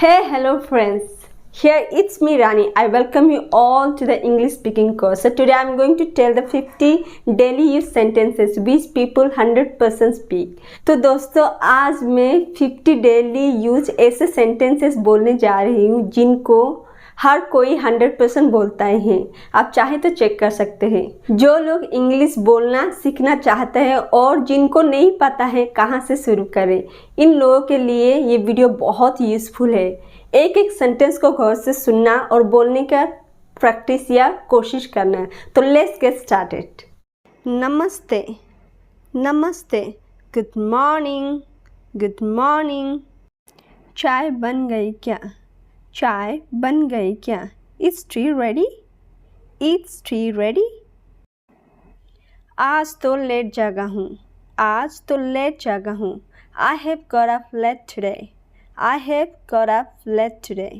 Hey, hello friends. Here it's me Rani. I welcome you all to the English speaking course. So today I'm going to tell the 50 daily use sentences which people 100% speak. तो दोस्तों आज मैं 50 daily use ऐसे sentences बोलने जा रही हूँ जिनको हर कोई 100% बोलता है। आप चाहे तो चेक कर सकते हैं। जो लोग इंग्लिश बोलना सीखना चाहते हैं और जिनको नहीं पता है कहाँ से शुरू करें, इन लोगों के लिए ये वीडियो बहुत यूज़फुल है। एक एक सेंटेंस को गौर से सुनना और बोलने का प्रैक्टिस या कोशिश करना। तो लेट्स गेट स्टार्टेड। नमस्ते, नमस्ते, गुड मॉर्निंग, गुड मॉर्निंग। चाय बन गई क्या? चाय बन गई क्या? It's T ready? It's T ready? आज तो लेट जागा हूँ, आज तो लेट जागा हूँ। I have got up late today, I have got up late today.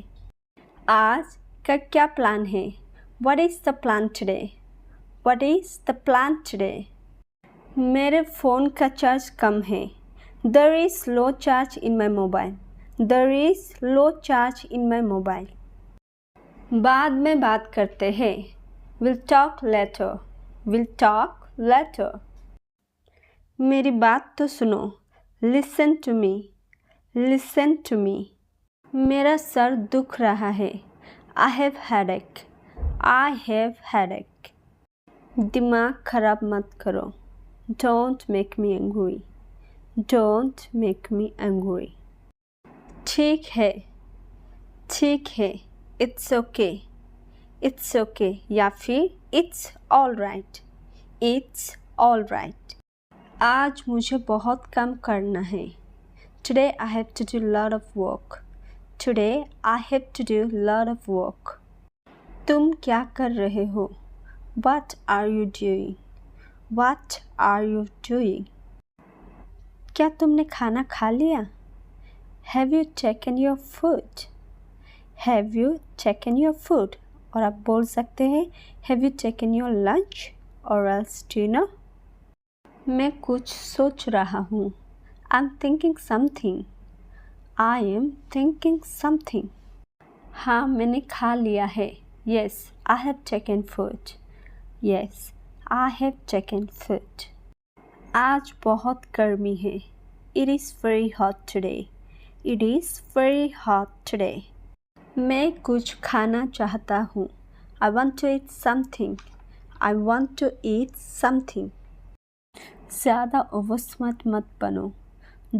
आज का क्या प्लान है? What is the plan today? What is the plan today? मेरे फ़ोन का चार्ज कम है। There is low charge in my mobile, there is low charge in my mobile. बाद में बात करते हैं। Will talk later, will talk later. मेरी बात तो सुनो, listen to me, listen to me. मेरा सर दुख रहा है। I have headache, I have headache. दिमाग खराब मत करो। Don't make me angry, don't make me angry. ठीक है, ठीक है, इट्स ओके, इट्स ओके या फिर it's all right, it's all right. आज मुझे बहुत काम करना है। Today I have to do lot of work, today I have to do lot of work. तुम क्या कर रहे हो? What are you doing, what are you doing? क्या तुमने खाना खा लिया? Have you taken your food? Have you taken your food? और आप बोल सकते हैं Have you taken your lunch or else dinner? मैं कुछ सोच रहा हूँ। I'm thinking something. I am thinking something. हाँ, मैंने खा लिया है। Yes, I have taken food. Yes, I have taken food. आज बहुत गर्मी है। It is very hot today. It is very hot today. मैं कुछ खाना चाहता हूँ। I want to eat something. I want to eat something. ज़्यादा ओवर स्मार्ट मत बनो।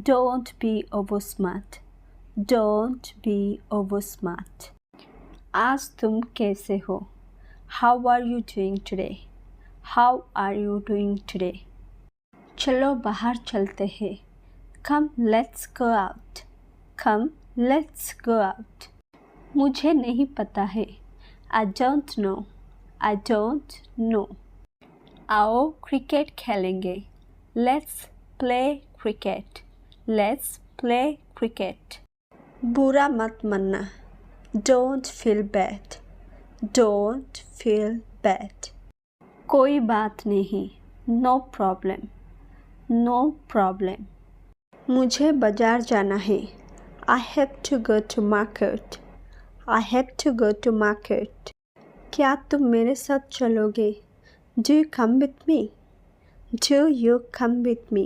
Don't be over smart. Don't be over smart. आज तुम कैसे हो? How are you doing today? How are you doing today? चलो बाहर चलते हैं। Come, let's go out. Come, let's go out. मुझे नहीं पता है। I don't know. I don't know. आओ क्रिकेट खेलेंगे। Let's play cricket. Let's play cricket. बुरा मत मानना। Don't feel bad. Don't feel bad. कोई बात नहीं। No problem. No problem. मुझे बाजार जाना है। I have to go to market. I have to go to market. क्या तुम मेरे साथ चलोगे? Do you come with me? Do you come with me?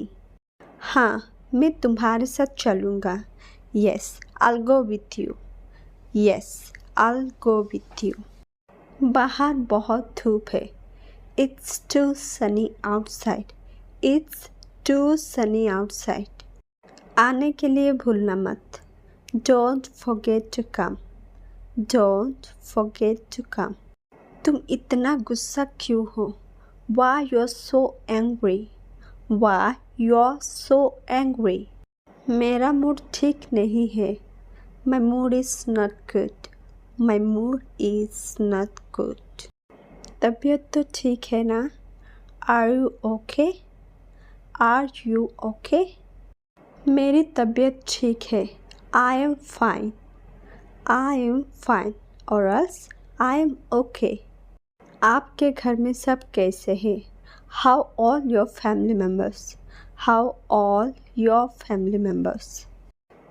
हाँ, मैं तुम्हारे साथ चलूँगा। Yes, I'll go with you. Yes, I'll go with you. बाहर बहुत धूप है। It's too sunny outside. It's too sunny outside. आने के लिए भूलना मत। Don't forget to come. Don't forget to come. तुम इतना गुस्सा क्यों हो? Why you're so angry? Why you're so angry? मेरा मूड ठीक नहीं है। My mood is not good. My mood is not good. तबीयत तो ठीक है ना? Are you okay? Are you okay? मेरी तबीयत ठीक है। I am fine. I am fine. Or else I am okay. आपके घर में सब कैसे हैं? How all your family members? How all your family members?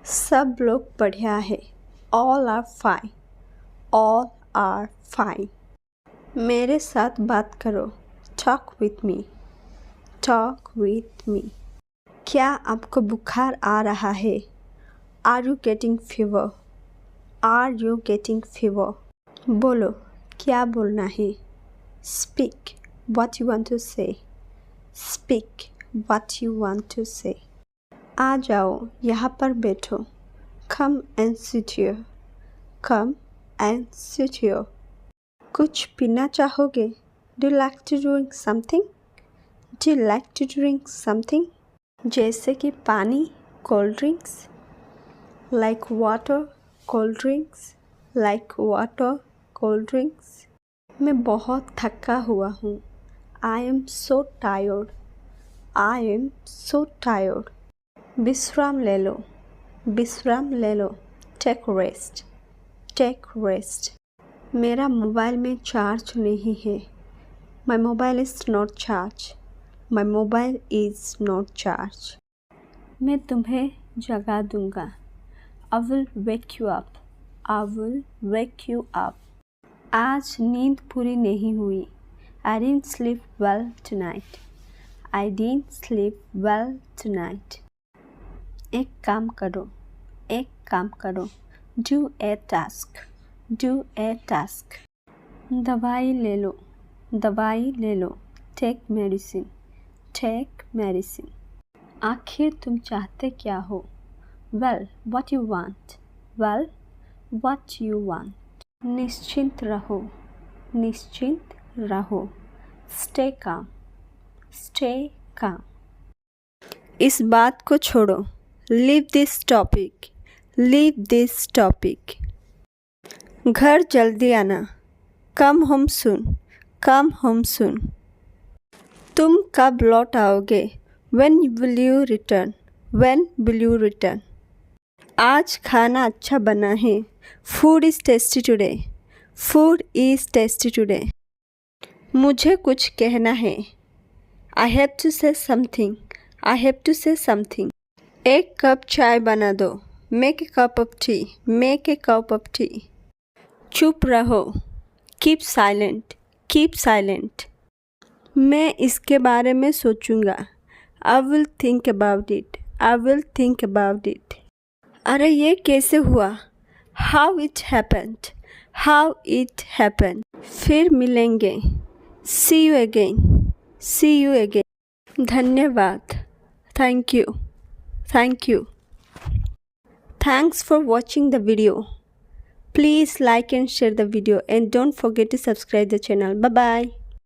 सब लोग बढ़िया है। All are fine. All are fine. मेरे साथ बात करो. Talk with me. Talk with me. क्या आपको बुखार आ रहा है? Are you getting fever? Are you getting fever? बोलो, क्या बोलना है? Speak what you want to say. Speak what you want to say. आ जाओ, यहाँ पर बैठो. Come and sit here. Come and sit here. कुछ पीना चाहोगे? Do you like to drink something? Do you like to drink something? जैसे कि पानी, cold drinks. Like water, cold drinks. Like water, cold drinks. मैं बहुत थका हुआ हूँ. I am so tired. I am so tired. विश्राम ले लो. विश्राम ले लो. Take rest. Take rest. मेरा मोबाइल में चार्ज नहीं है. My mobile is not charged. My mobile is not charged. मैं तुम्हें जगा दूंगा. I will wake you up. I will wake you up. आज नींद पूरी नहीं हुई. I didn't sleep well tonight. I didn't sleep well tonight. एक काम करो. एक काम करो. Do a task. Do a task. दवाई ले लो. दवाई ले लो. Take medicine. Take medicine. आखिर तुम चाहते क्या हो? Well, what you want? Well, what you want? निश्चिंत रहो. निश्चिंत रहो. Stay calm. Stay calm. इस बात को छोड़ो. Leave this topic. Leave this topic. घर जल्दी आना. Come home soon. Come home soon. तुम कब लौट आओगे? When will you return? When will you return? आज खाना अच्छा बना है. Food is tasty today. Food is tasty today. मुझे कुछ कहना है. I have to say something. I have to say something. एक कप चाय बना दो. Make a cup of tea. Make a cup of tea. चुप रहो. Keep silent. Keep silent. मैं इसके बारे में सोचूंगा. I will think about it. I will think about it. अरे ये कैसे हुआ? How it happened. How it happened. फिर मिलेंगे. See you again. See you again. धन्यवाद. Thank you. Thank you. Thanks for watching the video. Please like and share the video and don't forget to subscribe the channel. Bye bye.